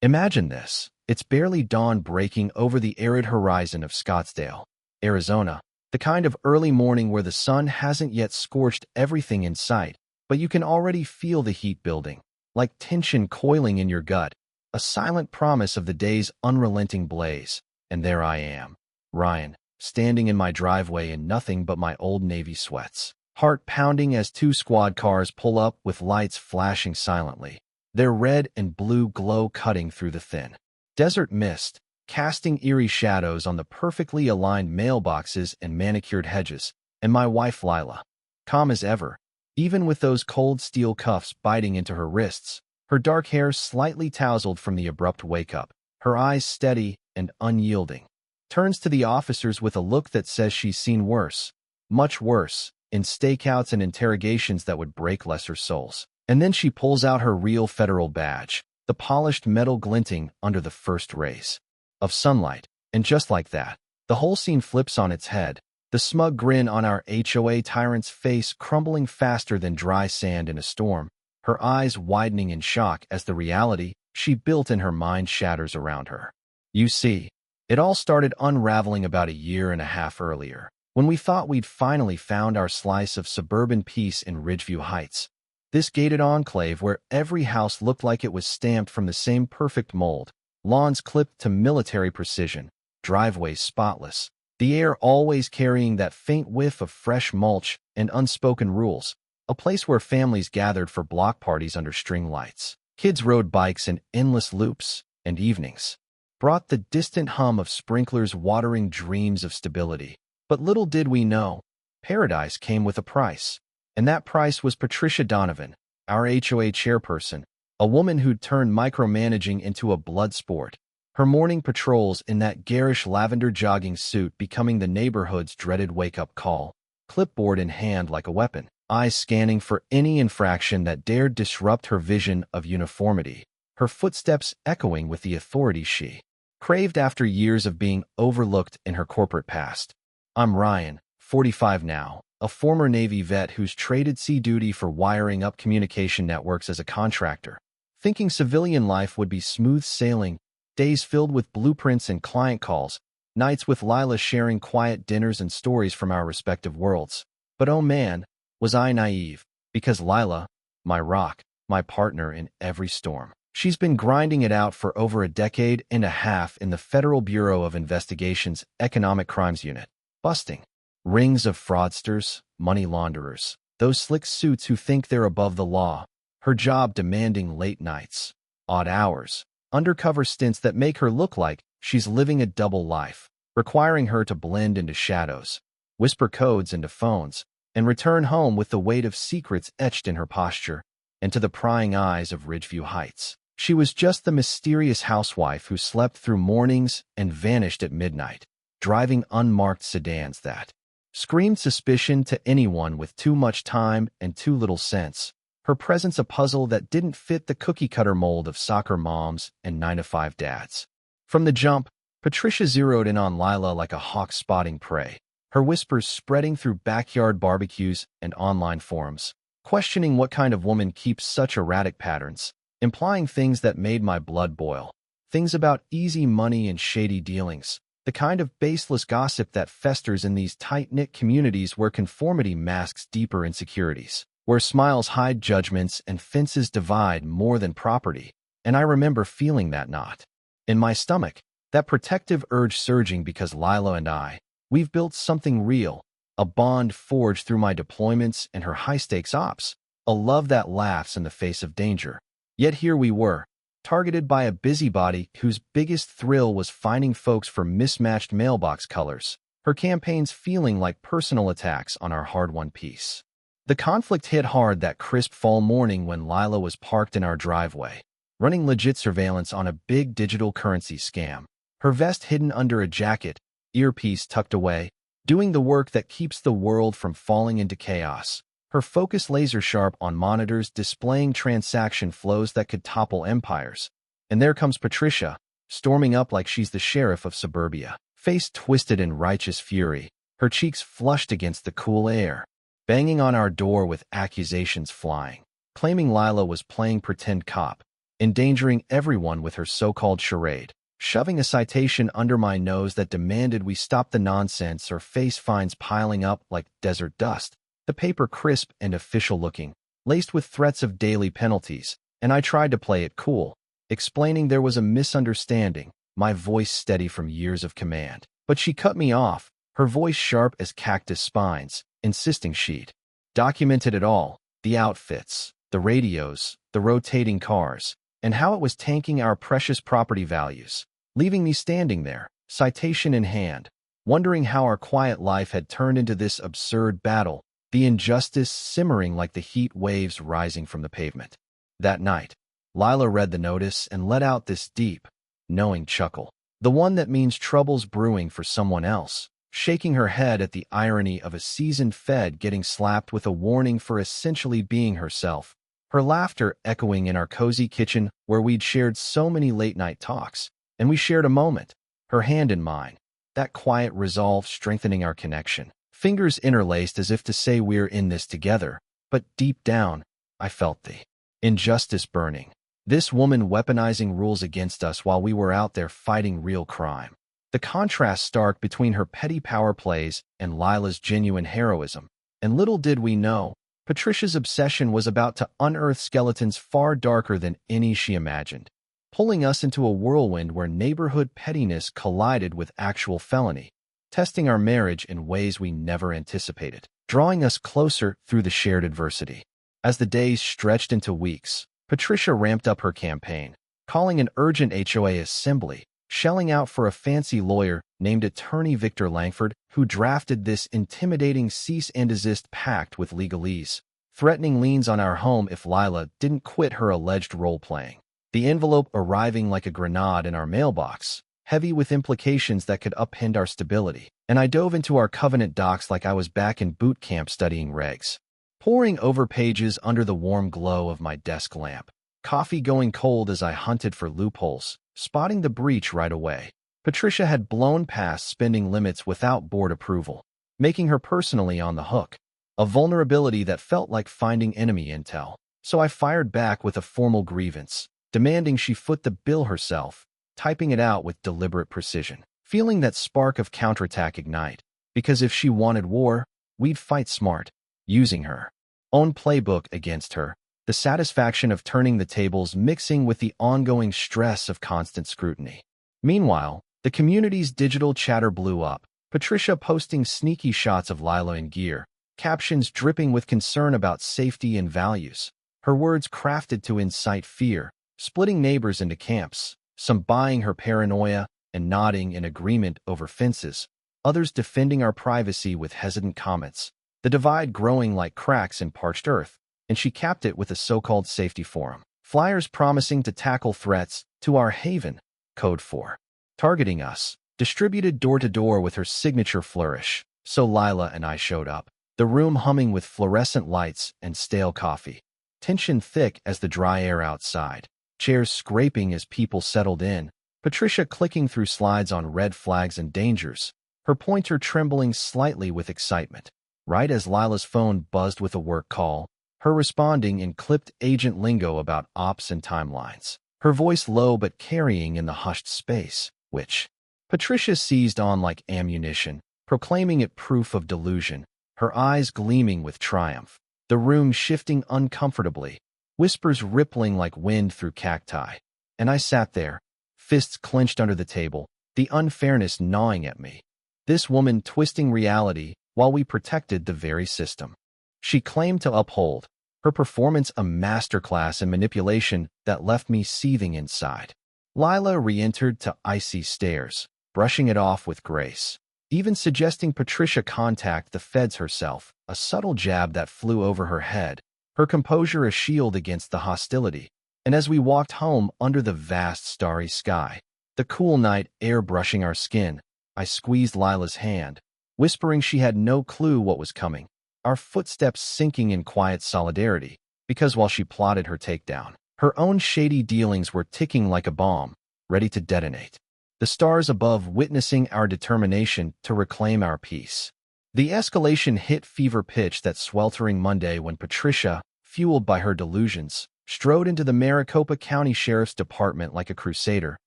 Imagine this. It's barely dawn breaking over the arid horizon of Scottsdale, Arizona, the kind of early morning where the sun hasn't yet scorched everything in sight, but you can already feel the heat building, like tension coiling in your gut, a silent promise of the day's unrelenting blaze. And there I am, Ryan, standing in my driveway in nothing but my old Navy sweats, heart pounding as two squad cars pull up with lights flashing silently, their red and blue glow cutting through the thin desert mist, casting eerie shadows on the perfectly aligned mailboxes and manicured hedges, and my wife Lila, calm as ever, even with those cold steel cuffs biting into her wrists, her dark hair slightly tousled from the abrupt wake-up, her eyes steady and unyielding, turns to the officers with a look that says she's seen worse, much worse, in stakeouts and interrogations that would break lesser souls. And then she pulls out her real federal badge, the polished metal glinting under the first rays of sunlight. And just like that, the whole scene flips on its head, the smug grin on our HOA tyrant's face crumbling faster than dry sand in a storm, her eyes widening in shock as the reality she built in her mind shatters around her. You see, it all started unraveling about a year and a half earlier, when we thought we'd finally found our slice of suburban peace in Ridgeview Heights. This gated enclave where every house looked like it was stamped from the same perfect mold, lawns clipped to military precision, driveways spotless, the air always carrying that faint whiff of fresh mulch and unspoken rules, a place where families gathered for block parties under string lights, kids rode bikes in endless loops, and evenings brought the distant hum of sprinklers watering dreams of stability. But little did we know, paradise came with a price. And that price was Patricia Donovan, our HOA chairperson, a woman who'd turned micromanaging into a blood sport, her morning patrols in that garish lavender jogging suit becoming the neighborhood's dreaded wake-up call, clipboard in hand like a weapon, eyes scanning for any infraction that dared disrupt her vision of uniformity, her footsteps echoing with the authority she craved after years of being overlooked in her corporate past. I'm Ryan, 45 now, a former Navy vet who's traded sea duty for wiring up communication networks as a contractor, thinking civilian life would be smooth sailing, days filled with blueprints and client calls, nights with Lila sharing quiet dinners and stories from our respective worlds. But oh man, was I naive, because Lila, my rock, my partner in every storm. She's been grinding it out for over a decade and a half in the Federal Bureau of Investigation's Economic Crimes Unit, busting rings of fraudsters, money launderers, those slick suits who think they're above the law, her job demanding late nights, odd hours, undercover stints that make her look like she's living a double life, requiring her to blend into shadows, whisper codes into phones, and return home with the weight of secrets etched in her posture, and to the prying eyes of Ridgeview Heights. She was just the mysterious housewife who slept through mornings and vanished at midnight, driving unmarked sedans that screamed suspicion to anyone with too much time and too little sense, her presence a puzzle that didn't fit the cookie-cutter mold of soccer moms and 9-to-5 dads. From the jump, Patricia zeroed in on Lila like a hawk spotting prey, her whispers spreading through backyard barbecues and online forums, questioning what kind of woman keeps such erratic patterns, implying things that made my blood boil, things about easy money and shady dealings, the kind of baseless gossip that festers in these tight-knit communities where conformity masks deeper insecurities, where smiles hide judgments and fences divide more than property. And I remember feeling that knot in my stomach, that protective urge surging because Lila and we've built something real, a bond forged through my deployments and her high-stakes ops, a love that laughs in the face of danger. Yet here we were, targeted by a busybody whose biggest thrill was finding folks for mismatched mailbox colors, her campaigns feeling like personal attacks on our hard-won peace. The conflict hit hard that crisp fall morning when Lila was parked in our driveway, running legit surveillance on a big digital currency scam, her vest hidden under a jacket, earpiece tucked away, doing the work that keeps the world from falling into chaos, her focus laser-sharp on monitors displaying transaction flows that could topple empires. And there comes Patricia, storming up like she's the sheriff of suburbia, face twisted in righteous fury, her cheeks flushed against the cool air, banging on our door with accusations flying, claiming Lila was playing pretend cop, endangering everyone with her so-called charade, shoving a citation under my nose that demanded we stop the nonsense or face fines piling up like desert dust, the paper crisp and official-looking, laced with threats of daily penalties, and I tried to play it cool, explaining there was a misunderstanding, my voice steady from years of command. But she cut me off, her voice sharp as cactus spines, insisting she'd documented it all, the outfits, the radios, the rotating cars, and how it was tanking our precious property values, leaving me standing there, citation in hand, wondering how our quiet life had turned into this absurd battle, the injustice simmering like the heat waves rising from the pavement. That night, Lila read the notice and let out this deep, knowing chuckle, the one that means trouble's brewing for someone else, shaking her head at the irony of a seasoned Fed getting slapped with a warning for essentially being herself, her laughter echoing in our cozy kitchen where we'd shared so many late-night talks, and we shared a moment, her hand in mine, that quiet resolve strengthening our connection, fingers interlaced as if to say we're in this together, but deep down, I felt the injustice burning. This woman weaponizing rules against us while we were out there fighting real crime. The contrast stark between her petty power plays and Lila's genuine heroism. And little did we know, Patricia's obsession was about to unearth skeletons far darker than any she imagined, pulling us into a whirlwind where neighborhood pettiness collided with actual felony, testing our marriage in ways we never anticipated, drawing us closer through the shared adversity. As the days stretched into weeks, Patricia ramped up her campaign, calling an urgent HOA assembly, shelling out for a fancy lawyer named Attorney Victor Langford, who drafted this intimidating cease and desist pact with legalese, threatening liens on our home if Lila didn't quit her alleged role-playing. The envelope arriving like a grenade in our mailbox, heavy with implications that could upend our stability, and I dove into our covenant docs like I was back in boot camp studying regs, poring over pages under the warm glow of my desk lamp, coffee going cold as I hunted for loopholes, spotting the breach right away. Patricia had blown past spending limits without board approval, making her personally on the hook, a vulnerability that felt like finding enemy intel. So I fired back with a formal grievance, demanding she foot the bill herself, typing it out with deliberate precision, feeling that spark of counterattack ignite, because if she wanted war, we'd fight smart, using her own playbook against her, the satisfaction of turning the tables mixing with the ongoing stress of constant scrutiny. Meanwhile, the community's digital chatter blew up, Patricia posting sneaky shots of Lila in gear, captions dripping with concern about safety and values, her words crafted to incite fear, splitting neighbors into camps, some buying her paranoia and nodding in agreement over fences, others defending our privacy with hesitant comments, the divide growing like cracks in parched earth, and she capped it with a so-called safety forum, flyers promising to tackle threats to our haven, code for targeting us, distributed door-to-door with her signature flourish. So Lila and I showed up, the room humming with fluorescent lights and stale coffee, tension thick as the dry air outside, chairs scraping as people settled in, Patricia clicking through slides on red flags and dangers, her pointer trembling slightly with excitement. Right as Lila's phone buzzed with a work call, her responding in clipped agent lingo about ops and timelines, her voice low but carrying in the hushed space, which Patricia seized on like ammunition, proclaiming it proof of delusion, her eyes gleaming with triumph, the room shifting uncomfortably, whispers rippling like wind through cacti. And I sat there, fists clenched under the table, the unfairness gnawing at me. This woman twisting reality while we protected the very system she claimed to uphold, her performance a masterclass in manipulation that left me seething inside. Lila re-entered to icy stares, brushing it off with grace, even suggesting Patricia contact the feds herself, a subtle jab that flew over her head, her composure a shield against the hostility. And as we walked home under the vast starry sky, the cool night air brushing our skin, I squeezed Lila's hand, whispering she had no clue what was coming, our footsteps sinking in quiet solidarity, because while she plotted her takedown, her own shady dealings were ticking like a bomb, ready to detonate. The stars above witnessing our determination to reclaim our peace. The escalation hit fever pitch that sweltering Monday when Patricia, fueled by her delusions, strode into the Maricopa County Sheriff's Department like a crusader,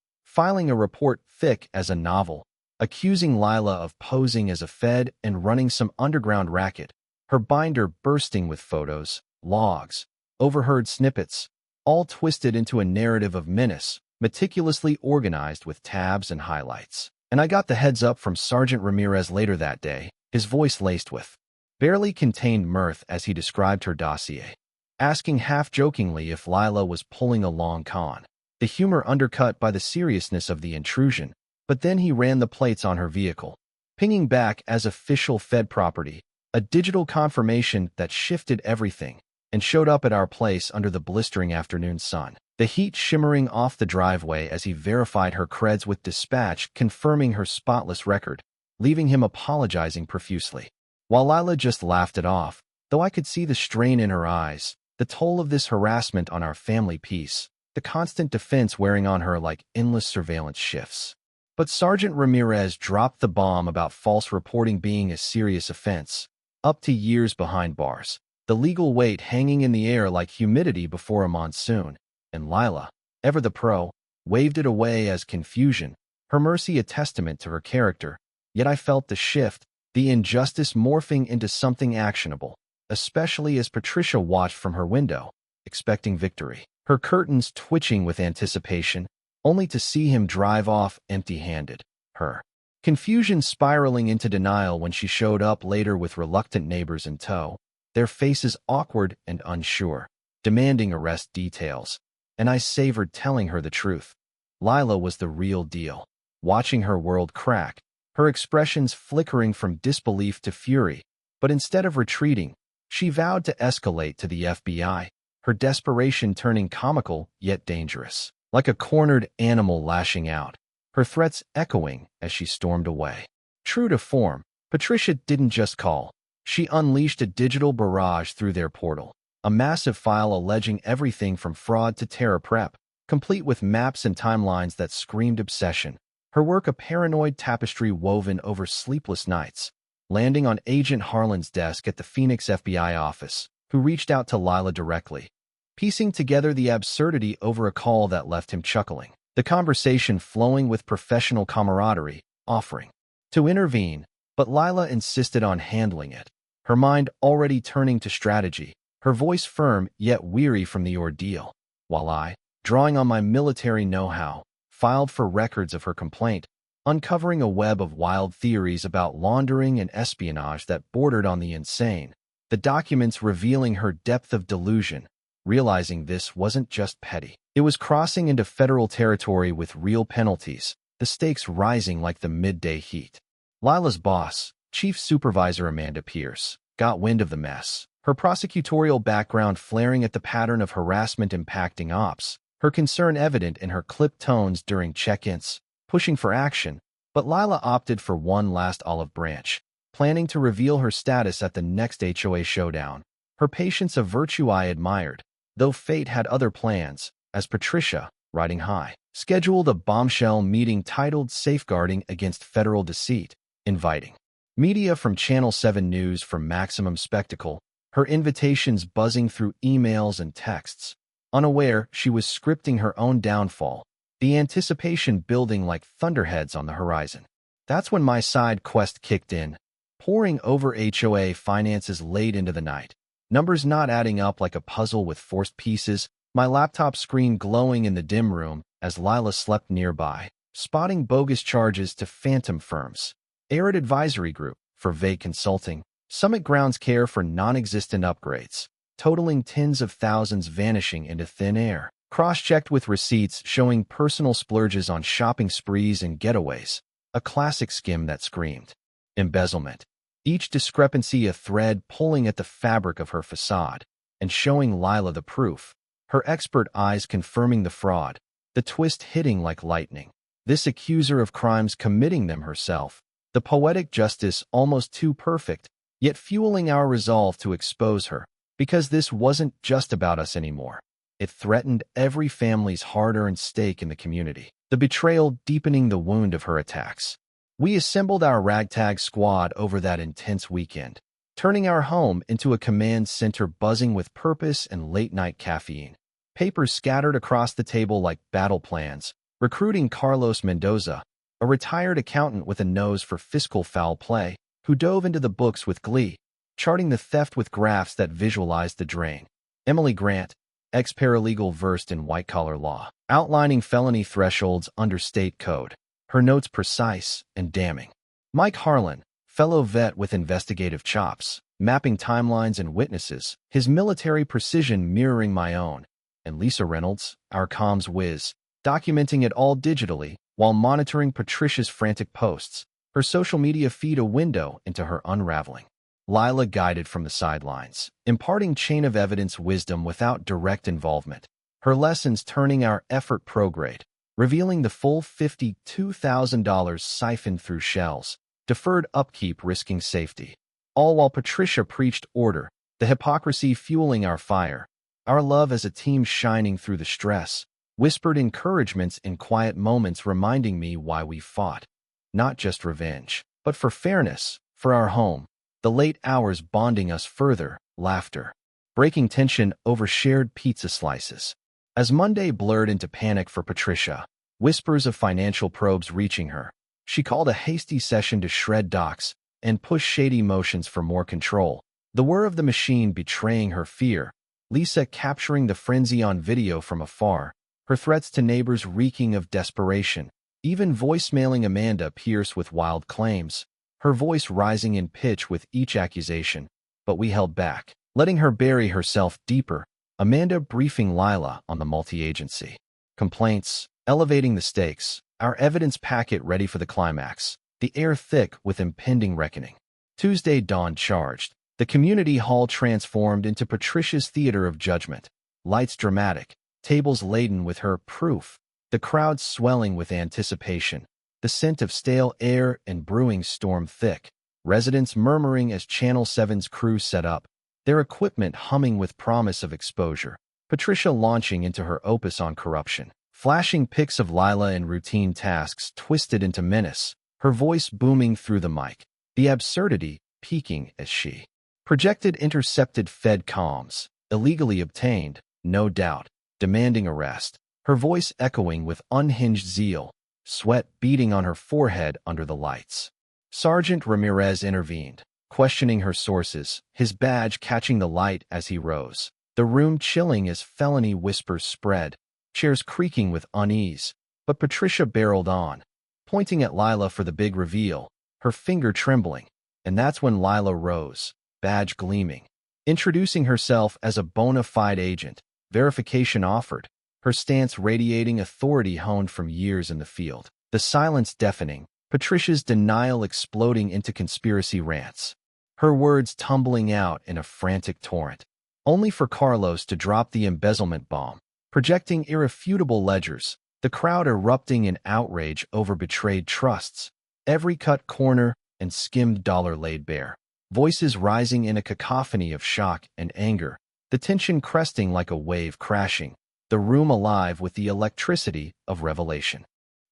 filing a report thick as a novel, accusing Lila of posing as a Fed and running some underground racket, her binder bursting with photos, logs, overheard snippets, all twisted into a narrative of menace, meticulously organized with tabs and highlights. And I got the heads up from Sergeant Ramirez later that day, his voice laced with barely contained mirth as he described her dossier, asking half-jokingly if Lila was pulling a long con, the humor undercut by the seriousness of the intrusion. But then he ran the plates on her vehicle, pinging back as official Fed property, a digital confirmation that shifted everything, and showed up at our place under the blistering afternoon sun, the heat shimmering off the driveway as he verified her creds with dispatch, confirming her spotless record, leaving him apologizing profusely. While Lila just laughed it off, though I could see the strain in her eyes, the toll of this harassment on our family peace, the constant defense wearing on her like endless surveillance shifts. But Sergeant Ramirez dropped the bomb about false reporting being a serious offense, up to years behind bars, the legal weight hanging in the air like humidity before a monsoon, and Lila, ever the pro, waved it away as confusion, her mercy a testament to her character. Yet I felt the shift, the injustice morphing into something actionable, especially as Patricia watched from her window, expecting victory, her curtains twitching with anticipation, only to see him drive off empty-handed, her confusion spiraling into denial when she showed up later with reluctant neighbors in tow, their faces awkward and unsure, demanding arrest details. And I savored telling her the truth. Lila was the real deal, watching her world crack, her expressions flickering from disbelief to fury. But instead of retreating, she vowed to escalate to the FBI, her desperation turning comical yet dangerous, like a cornered animal lashing out, her threats echoing as she stormed away. True to form, Patricia didn't just call. She unleashed a digital barrage through their portal, a massive file alleging everything from fraud to terror prep, complete with maps and timelines that screamed obsession, her work a paranoid tapestry woven over sleepless nights, landing on Agent Harlan's desk at the Phoenix FBI office, who reached out to Lila directly, piecing together the absurdity over a call that left him chuckling, the conversation flowing with professional camaraderie, offering to intervene, but Lila insisted on handling it, her mind already turning to strategy, her voice firm yet weary from the ordeal, while I, drawing on my military know-how, filed for records of her complaint, uncovering a web of wild theories about laundering and espionage that bordered on the insane, the documents revealing her depth of delusion, realizing this wasn't just petty. It was crossing into federal territory with real penalties, the stakes rising like the midday heat. Lila's boss, Chief Supervisor Amanda Pierce, got wind of the mess, her prosecutorial background flaring at the pattern of harassment impacting ops, her concern evident in her clipped tones during check-ins, pushing for action. But Lila opted for one last olive branch, planning to reveal her status at the next HOA showdown, her patience a virtue I admired, though fate had other plans, as Patricia, riding high, scheduled a bombshell meeting titled Safeguarding Against Federal Deceit, inviting media from Channel 7 News for maximum spectacle, her invitations buzzing through emails and texts. Unaware, she was scripting her own downfall, the anticipation building like thunderheads on the horizon. That's when my side quest kicked in, poring over HOA finances late into the night, numbers not adding up like a puzzle with forced pieces, my laptop screen glowing in the dim room as Lila slept nearby, spotting bogus charges to phantom firms, Arid Advisory Group for vague consulting, Summit Grounds Care for non-existent upgrades, totaling tens of thousands vanishing into thin air, cross-checked with receipts showing personal splurges on shopping sprees and getaways, a classic skim that screamed embezzlement. Each discrepancy a thread pulling at the fabric of her facade and showing Lila the proof, her expert eyes confirming the fraud, the twist hitting like lightning. This accuser of crimes committing them herself, the poetic justice almost too perfect, yet fueling our resolve to expose her, because this wasn't just about us anymore. It threatened every family's hard-earned stake in the community, the betrayal deepening the wound of her attacks. We assembled our ragtag squad over that intense weekend, turning our home into a command center buzzing with purpose and late-night caffeine. papers scattered across the table like battle plans, recruiting Carlos Mendoza, a retired accountant with a nose for fiscal foul play, who dove into the books with glee, charting the theft with graphs that visualized the drain. Emily Grant, ex-paralegal versed in white-collar law, outlining felony thresholds under state code, her notes precise and damning. Mike Harlan, fellow vet with investigative chops, mapping timelines and witnesses, his military precision mirroring my own. And Lisa Reynolds, our comms whiz, documenting it all digitally while monitoring Patricia's frantic posts, her social media feed a window into her unraveling. Lila guided from the sidelines, imparting chain of evidence wisdom without direct involvement, her lessons turning our effort prograde, revealing the full $52,000 siphoned through shells, deferred upkeep risking safety. All while Patricia preached order, the hypocrisy fueling our fire, our love as a team shining through the stress, whispered encouragements in quiet moments reminding me why we fought. Not just revenge, but for fairness, for our home. The late hours bonding us further, laughter, breaking tension over shared pizza slices. As Monday blurred into panic for Patricia, whispers of financial probes reaching her, she called a hasty session to shred docs and push shady motions for more control. The whir of the machine betraying her fear, Lisa capturing the frenzy on video from afar, her threats to neighbors reeking of desperation, even voicemailing Amanda Pierce with wild claims, her voice rising in pitch with each accusation. But we held back, letting her bury herself deeper, Amanda briefing Lila on the multi-agency complaints, elevating the stakes, our evidence packet ready for the climax, the air thick with impending reckoning. Tuesday dawn charged, the community hall transformed into Patricia's theater of judgment, lights dramatic, tables laden with her proof, the crowd swelling with anticipation, the scent of stale air and brewing storm thick, residents murmuring as Channel 7's crew set up, their equipment humming with promise of exposure, Patricia launching into her opus on corruption, flashing pics of Lila and routine tasks twisted into menace, her voice booming through the mic, the absurdity peaking as she projected intercepted Fed comms, illegally obtained, no doubt, demanding arrest, her voice echoing with unhinged zeal, sweat beading on her forehead under the lights. Sergeant Ramirez intervened, questioning her sources, his badge catching the light as he rose, the room chilling as felony whispers spread, chairs creaking with unease. But Patricia barreled on, pointing at Lila for the big reveal, her finger trembling, and that's when Lila rose, badge gleaming, introducing herself as a bona fide agent, verification offered, her stance radiating authority honed from years in the field, the silence deafening, Patricia's denial exploding into conspiracy rants, her words tumbling out in a frantic torrent, only for Carlos to drop the embezzlement bomb, projecting irrefutable ledgers, the crowd erupting in outrage over betrayed trusts, every cut corner and skimmed dollar laid bare, voices rising in a cacophony of shock and anger, the tension cresting like a wave crashing, the room alive with the electricity of revelation.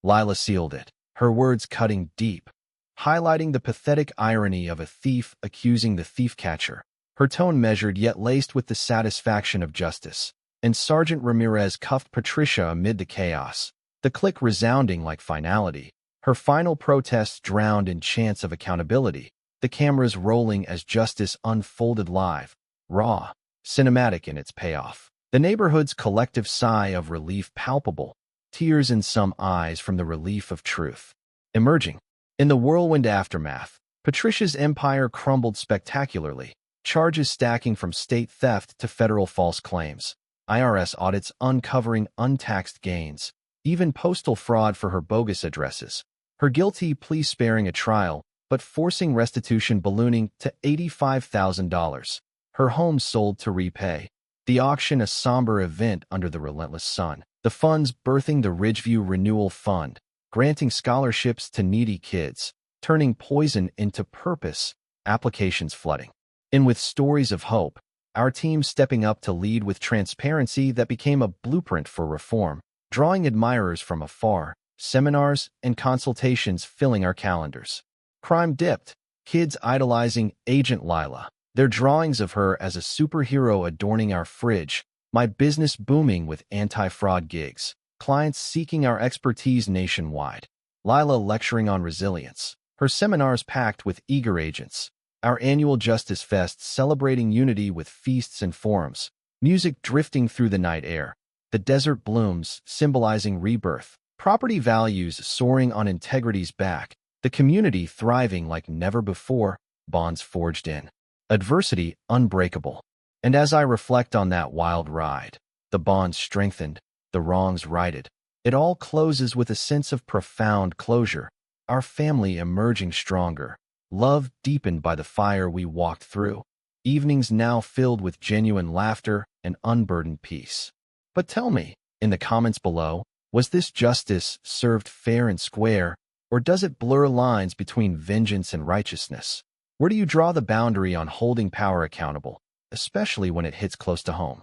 Lila sealed it, her words cutting deep, highlighting the pathetic irony of a thief accusing the thief-catcher, her tone measured yet laced with the satisfaction of justice. And Sergeant Ramirez cuffed Patricia amid the chaos, the click resounding like finality, her final protests drowned in chants of accountability, the cameras rolling as justice unfolded live, raw, cinematic in its payoff. The neighborhood's collective sigh of relief palpable, tears in some eyes from the relief of truth. Emerging. In the whirlwind aftermath, Patricia's empire crumbled spectacularly, charges stacking from state theft to federal false claims, IRS audits uncovering untaxed gains, even postal fraud for her bogus addresses, her guilty plea sparing a trial, but forcing restitution ballooning to $85,000, her home sold to repay. The auction a somber event under the relentless sun, the funds birthing the Ridgeview Renewal Fund, granting scholarships to needy kids, turning poison into purpose, applications flooding. And with stories of hope, our team stepping up to lead with transparency that became a blueprint for reform, drawing admirers from afar, seminars and consultations filling our calendars. Crime dipped, kids idolizing Agent Lila, their drawings of her as a superhero adorning our fridge, My business booming with anti-fraud gigs, clients seeking our expertise nationwide, Lila lecturing on resilience, her seminars packed with eager agents, our annual Justice Fest celebrating unity with feasts and forums, music drifting through the night air, the desert blooms symbolizing rebirth, property values soaring on integrity's back, the community thriving like never before, bonds forged in adversity unbreakable. And as I reflect on that wild ride, the bonds strengthened, the wrongs righted, it all closes with a sense of profound closure, our family emerging stronger, love deepened by the fire we walked through, evenings now filled with genuine laughter and unburdened peace. But tell me, in the comments below, was this justice served fair and square, or does it blur lines between vengeance and righteousness? Where do you draw the boundary on holding power accountable, especially when it hits close to home?